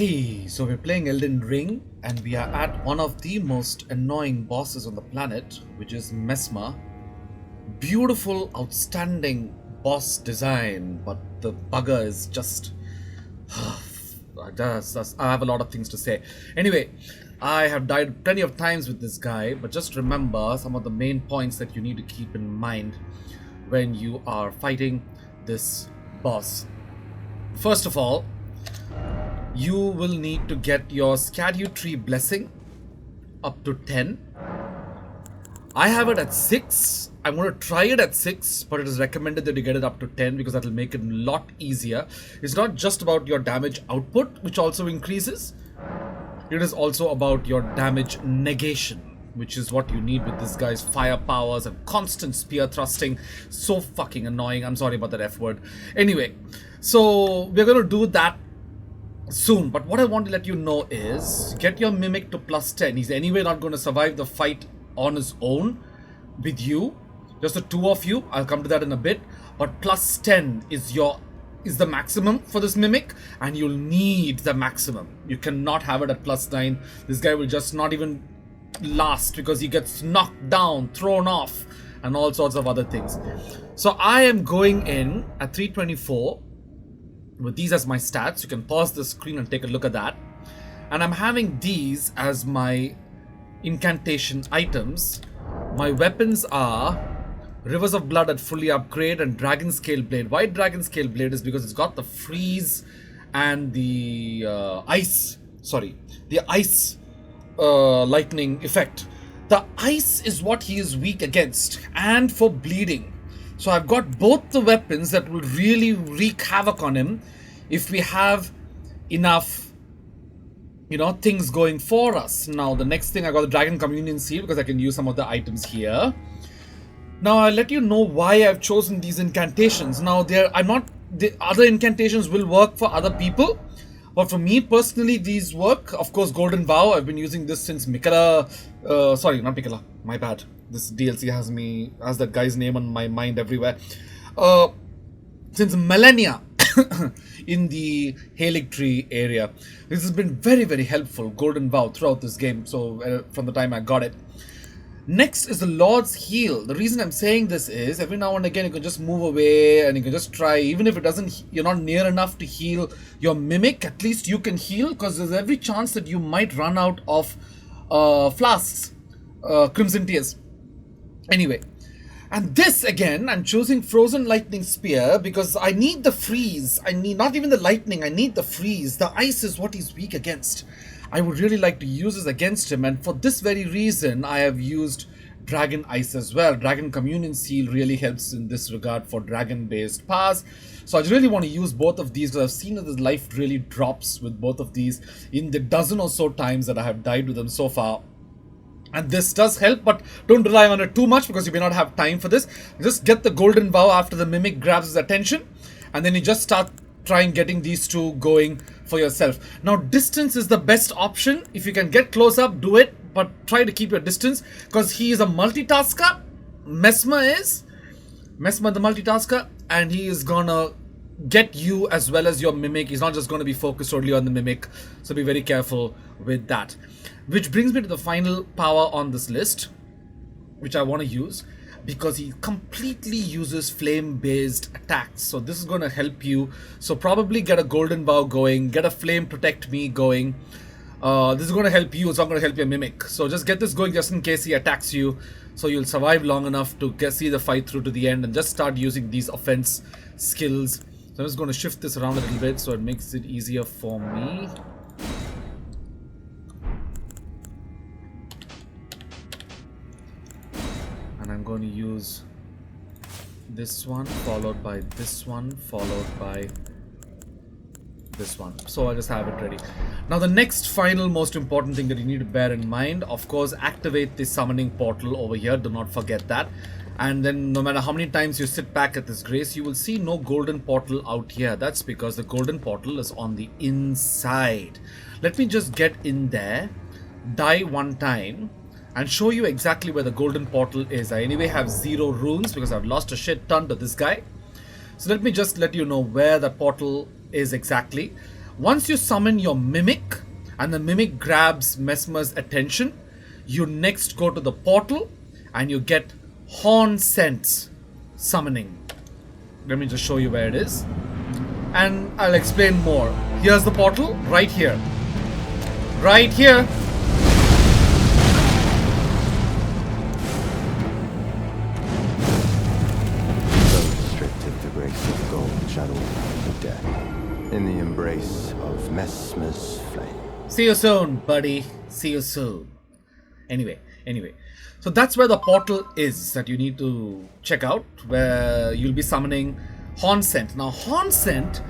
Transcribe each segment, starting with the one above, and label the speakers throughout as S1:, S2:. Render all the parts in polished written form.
S1: Hey, so we're playing Elden Ring and we are at one of the most annoying bosses on the planet, which is Messmer. Beautiful, outstanding boss design, but the bugger is just... I have a lot of things to say. Anyway, I have died plenty of times with this guy, but just remember some of the main points that you need to keep in mind when you are fighting this boss. First of all, you will need to get your Erdtree blessing up to 10. I have it at 6. I'm going to try it at 6, but it is recommended that you get it up to 10 because that will make it a lot easier. It's not just about your damage output, which also increases. It is also about your damage negation, which is what you need with this guy's fire powers and constant spear thrusting. So fucking annoying. I'm sorry about that F word. Anyway, so we're going to do that soon, but what I want to let you know is get your Mimic to +10. He's anyway not going to survive the fight on his own with you, just the two of you. I'll come to that in a bit, but +10 is the maximum for this Mimic, and you'll need the maximum. You cannot have it at +9. This guy will just not even last because he gets knocked down, thrown off, and all sorts of other things. So I am going in at 324 with these as my stats. You can pause the screen and take a look at that. And I'm having these as my incantation items. My weapons are Rivers of Blood at fully upgrade and Dragon Scale Blade. Why Dragon Scale Blade is because it's got the freeze and the ice lightning effect. The ice is what he is weak against, and for bleeding. So I've got both the weapons that will really wreak havoc on him if we have enough, things going for us. Now, the next thing, I got the Dragon Communion Seal because I can use some of the items here. Now, I'll let you know why I've chosen these incantations. Now, the other incantations will work for other people, but for me personally, these work. Of course, Golden Vow, I've been using this since sorry, not Mikala, my bad. This DLC has that guy's name on my mind everywhere. Since millennia in the Erdtree area. This has been very, very helpful, Golden Vow, throughout this game. So from the time I got it. Next is the Lord's Heal. The reason I'm saying this is every now and again you can just move away and you can just try, even if you're not near enough to heal your Mimic, at least you can heal, because there's every chance that you might run out of flasks, Crimson Tears. Anyway, and this again, I'm choosing Frozen Lightning Spear because I need the freeze. I need not even the lightning, I need the freeze. The ice is what he's weak against. I would really like to use this against him, and for this very reason, I have used Dragon Ice as well. Dragon Communion Seal really helps in this regard for dragon-based powers. So I really want to use both of these because I've seen that his life really drops with both of these in the dozen or so times that I have died with them so far. And this does help, but don't rely on it too much because you may not have time for this. Just get the Golden Vow after the Mimic grabs his attention, and then you just start trying getting these two going for yourself. Now, distance is the best option. If you can get close up, do it, but try to keep your distance because he is a multitasker. Messmer the multitasker, and he is gonna get you as well as your Mimic. He's not just going to be focused only on the Mimic, so be very careful with that. Which brings me to the final power on this list, which I want to use because he completely uses flame-based attacks. So this is going to help you. So probably get a Golden Vow going, get a Flame Protect Me going. This is going to help you, it's not going to help your Mimic. So just get this going just in case he attacks you, so you'll survive long enough to see the fight through to the end, and just start using these offense skills. So I'm just going to shift this around a little bit so it makes it easier for me. And I'm going to use this one, followed by this one, followed by this one. So I'll just have it ready. Now the next final most important thing that you need to bear in mind, of course, activate the summoning portal over here. Do not forget that. And then no matter how many times you sit back at this grace, you will see no golden portal out here. That's because the golden portal is on the inside. Let me just get in there, die one time, and show you exactly where the golden portal is. I anyway have 0 runes because I've lost a shit ton to this guy. So let me just let you know where the portal is exactly. Once you summon your Mimic, and the Mimic grabs Messmer's attention, you next go to the portal, and you get Hornsent summoning. Let me just show you where it is. And I'll explain more. Here's the portal, right here. Right here.
S2: In the embrace of Messmer's flame.
S1: See you soon, buddy. See you soon. Anyway. So that's where the portal is that you need to check out, where you'll be summoning Hornsent. Now, Hornsent,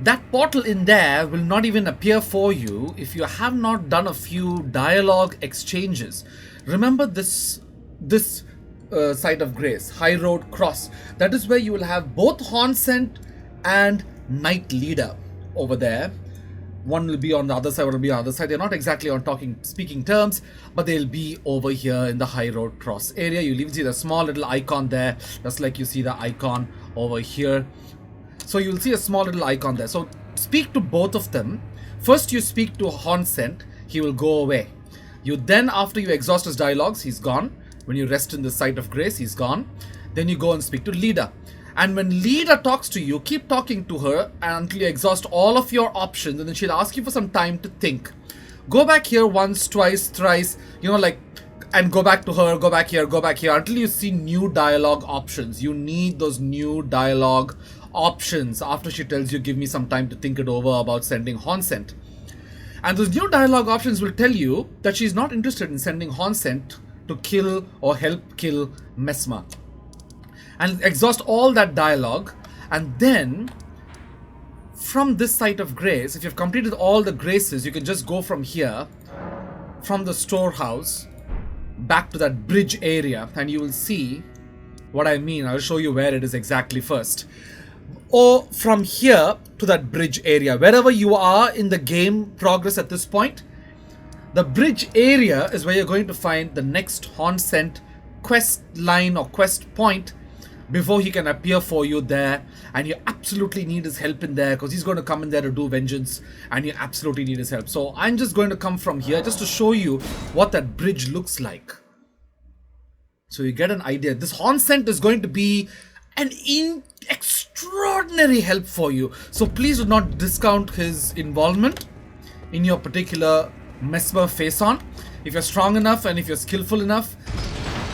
S1: that portal in there will not even appear for you if you have not done a few dialogue exchanges. Remember this site of grace, High Road Cross. That is where you will have both Hornsent and Knight Leader over there. One will be on the other side, one will be on the other side. They're not exactly on speaking terms, but they'll be over here in the High Road Cross area. You'll even see the small little icon there, just like you see the icon over here. So you'll see a small little icon there. So speak to both of them. First you speak to Hornsent, he will go away. You then, after you exhaust his dialogues, he's gone. When you rest in the site of grace, he's gone. Then you go and speak to Leader. And when Leader talks to you, keep talking to her until you exhaust all of your options, and then she'll ask you for some time to think. Go back here once, twice, thrice, and go back to her, go back here, until you see new dialogue options. You need those new dialogue options after she tells you, give me some time to think it over about sending Hornsent. And those new dialogue options will tell you that she's not interested in sending Hornsent to kill or help kill Messmer. And exhaust all that dialogue, and then from this site of grace, if you've completed all the graces, you can just go from here, from the storehouse, back to that bridge area, and you will see what I mean. I'll show you where it is exactly first. Or from here to that bridge area, wherever you are in the game progress at this point, the bridge area is where you're going to find the next Hornsent quest line or quest point before he can appear for you there, and you absolutely need his help in there because he's going to come in there to do vengeance, and you absolutely need his help. So I'm just going to come from here just to show you what that bridge looks like, so you get an idea. This Hornsent is going to be an extraordinary help for you, so please do not discount his involvement in your particular Messmer face-on. If you're strong enough and if you're skillful enough,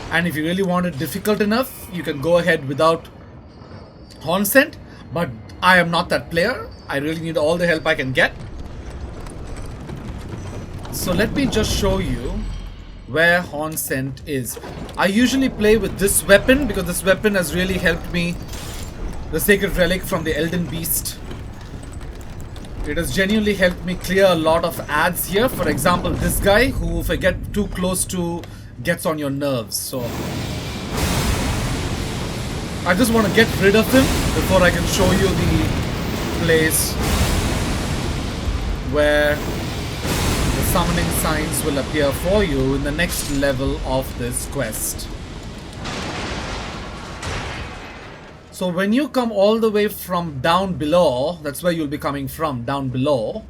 S1: and if you really want it difficult enough, you can go ahead without Hornsent. But I am not that player. I really need all the help I can get. So let me just show you where Hornsent is. I usually play with this weapon because this weapon has really helped me. The Sacred Relic from the Elden Beast. It has genuinely helped me clear a lot of ads here. For example, this guy who, if I get too close to, gets on your nerves. So I just want to get rid of him before I can show you the place where the summoning signs will appear for you in the next level of this quest. So when you come all the way from down below, that's where you'll be coming from, down below,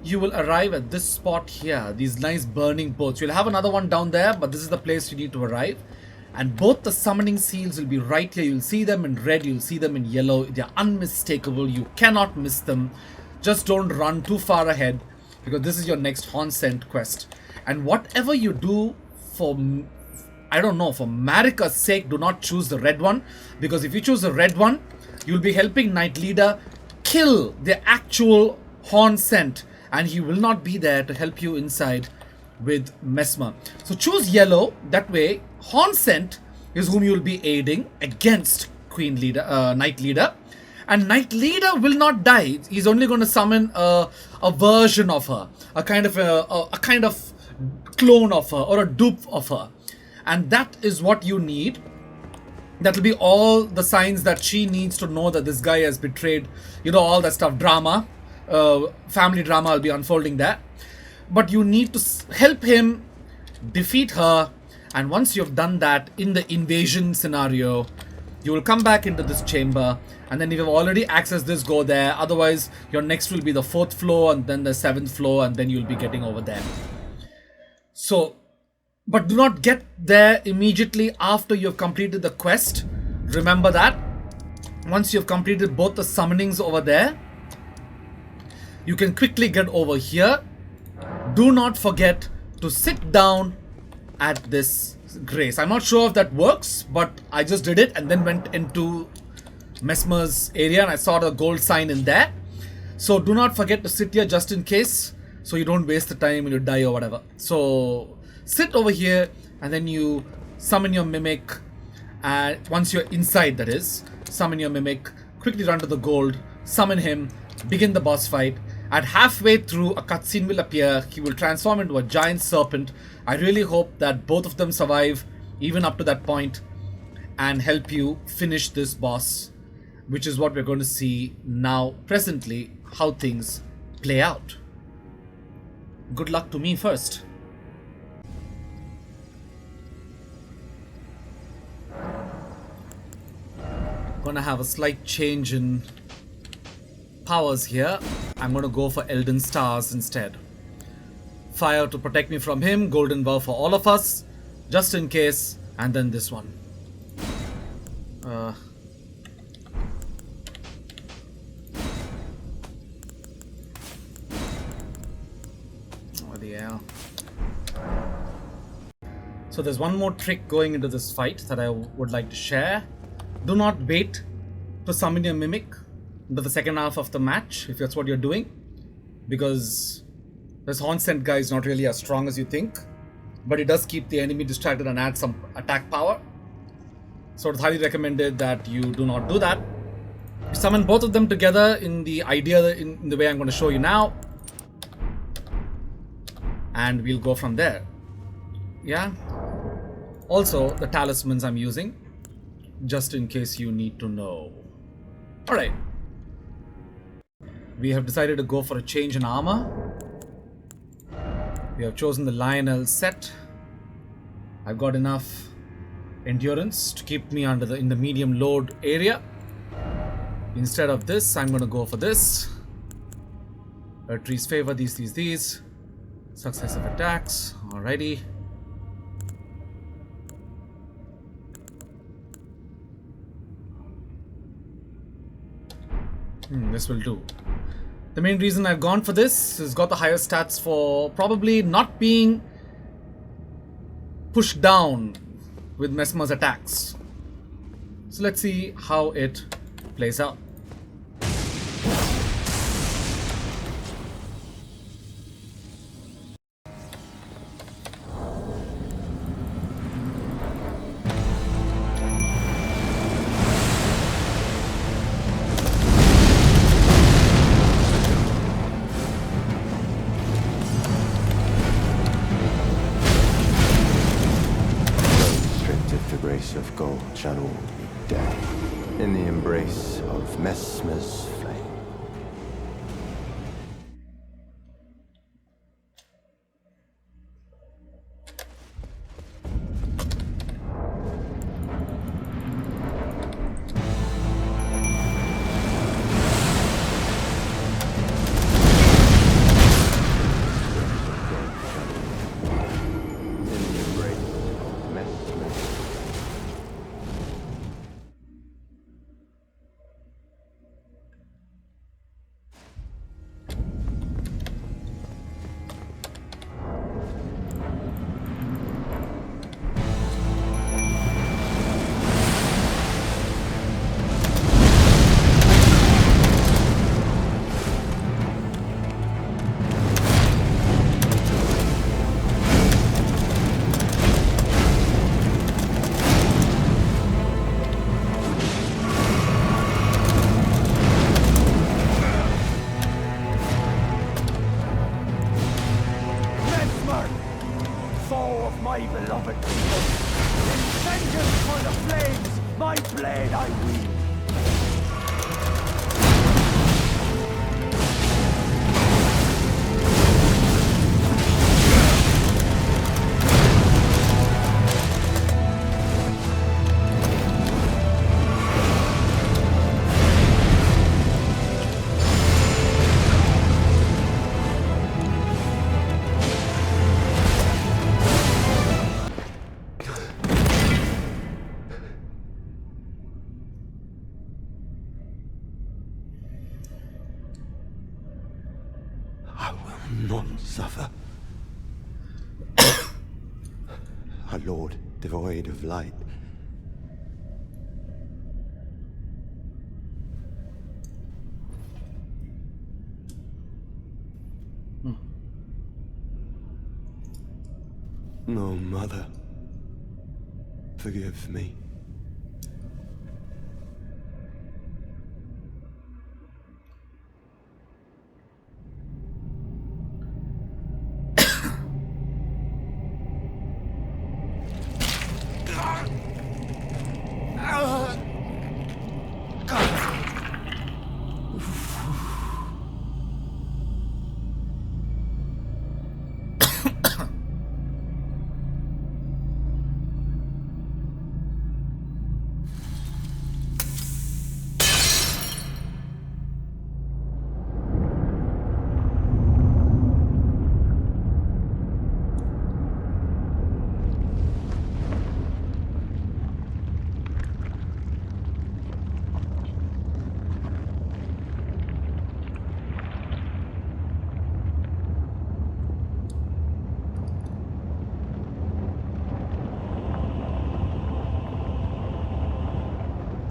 S1: you will arrive at this spot here, these nice burning boats. You'll have another one down there, but this is the place you need to arrive. And both the summoning seals will be right here. You'll see them in red, you'll see them in yellow. They're unmistakable, you cannot miss them. Just don't run too far ahead, because this is your next Hornsent quest. And whatever you do for, I don't know, for Marika's sake, do not choose the red one, because if you choose the red one, you'll be helping Knight Leader kill the actual Hornsent, and he will not be there to help you inside with Messmer. So choose yellow. That way Hornsent is whom you will be aiding against Knight Leader, and Knight Leader will not die. He's only going to summon a version of her, a kind of clone of her, or a dupe of her, and that is what you need. That will be all the signs that she needs to know that this guy has betrayed, all that stuff, drama. Family drama will be unfolding there, but you need to help him defeat her. And once you've done that in the invasion scenario, You will come back into this chamber, and then if you've already accessed this, go there. Otherwise, your next will be the 4th floor, and then the 7th floor, and then you'll be getting over there. So, but do not get there immediately after you've completed the quest. Remember that. Once you've completed both the summonings over there, you can quickly get over here. Do not forget to sit down at this grace. I'm not sure if that works, but I just did it and then went into Messmer's area and I saw the gold sign in there. So do not forget to sit here just in case, so you don't waste the time and you die or whatever. So sit over here and then you summon your Mimic, and once you're inside, that is, summon your Mimic, quickly run to the gold, summon him, begin the boss fight. At halfway through, a cutscene will appear. He will transform into a giant serpent. I really hope that both of them survive even up to that point and help you finish this boss, which is what we're going to see now presently, how things play out. Good luck to me first. Gonna have a slight change in powers here. I'm gonna go for Elden Stars instead. Fire to protect me from him, Golden Bow for all of us, just in case, and then this one. What the hell? So there's one more trick going into this fight that I would like to share. Do not wait to summon your Mimic into the second half of the match, if that's what you're doing, because this Hornsent guy is not really as strong as you think, but it does keep the enemy distracted and add some attack power. So it's highly recommended that you do not do that. Summon both of them together in the in the way I'm going to show you now, and we'll go from there. Yeah. Also, the talismans I'm using, just in case you need to know. Alright. We have decided to go for a change in armor. We have chosen the Lionel set. I've got enough endurance to keep me in the medium load area. Instead of this, I'm going to go for this. Erdtree's favor, these. Successive attacks. Alrighty. This will do. The main reason I've gone for this is got the higher stats for probably not being pushed down with Messmer's attacks. So let's see how it plays out.
S2: Of gold shall all be dead in the embrace of Messmer's flame.
S3: my beloved people. In vengeance for the flames, my blade I wield.
S2: None suffer. Our Lord, devoid of light. No, Mother. Forgive me.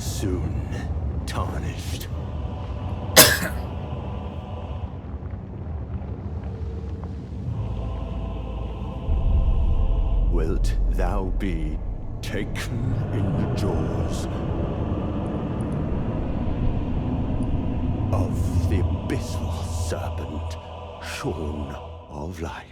S2: Soon tarnished. Wilt thou be taken in the jaws of the abyssal serpent, shorn of light?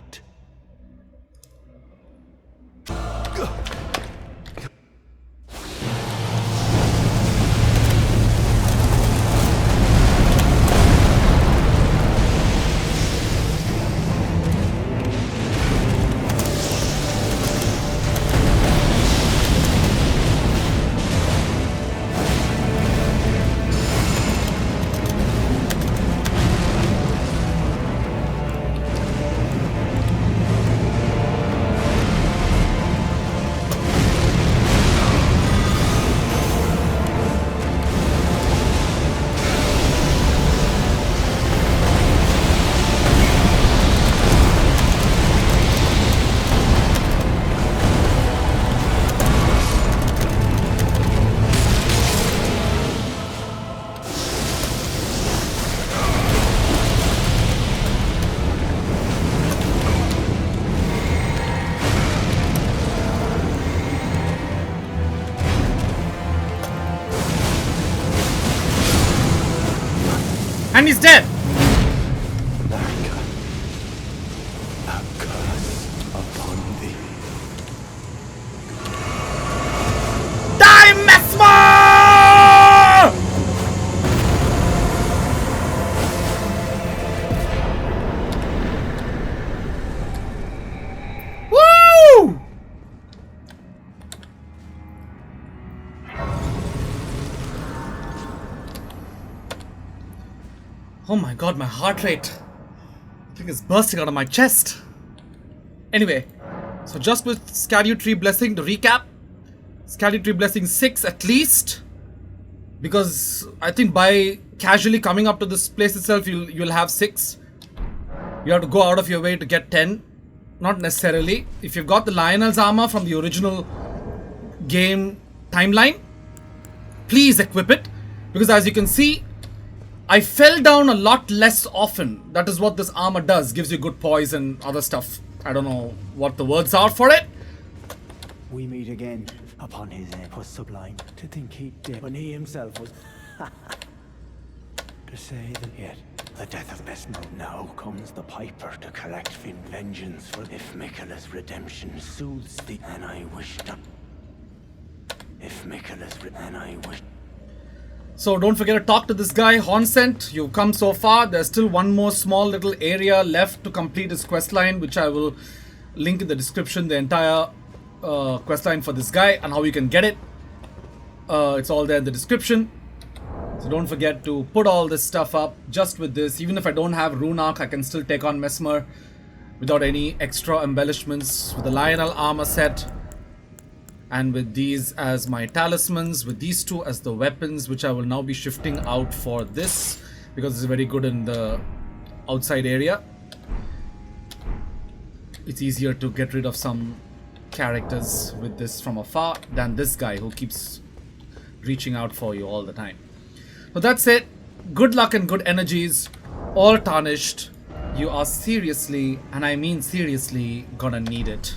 S1: And he's dead!
S2: America, a curse upon thee.
S1: Die, Messmer! Woo! Oh my god, my heart rate. I think it's bursting out of my chest. Anyway, so just with Erdtree Blessing, to recap, Erdtree Blessing 6 at least. Because I think by casually coming up to this place itself, you'll have 6. You have to go out of your way to get 10. Not necessarily. If you've got the Lionel's armor from the original game timeline, please equip it. Because as you can see, I fell down a lot less often. That is what this armor does. Gives you good poise and other stuff. I don't know what the words are for it.
S3: We meet again. Upon his head was sublime. To think he did when he himself was... to say that yet, the death of Messmer. Now comes the piper to collect vengeance for if Miquella's redemption soothes thee. And I wish not. If Miquella's then I wish.
S1: So don't forget to talk to this guy, Hornsent. You've come so far. There's still one more small little area left to complete his questline, which I will link in the description, the entire questline for this guy and how you can get it. It's all there in the description. So don't forget to put all this stuff up just with this. Even if I don't have Rune Arc, I can still take on Messmer without any extra embellishments, with the Lionel armor set. And with these as my talismans, with these two as the weapons, which I will now be shifting out for this, because it's very good in the outside area. It's easier to get rid of some characters with this from afar than this guy who keeps reaching out for you all the time. So that's it. Good luck and good energies, all tarnished. You are seriously, and I mean seriously, gonna need it.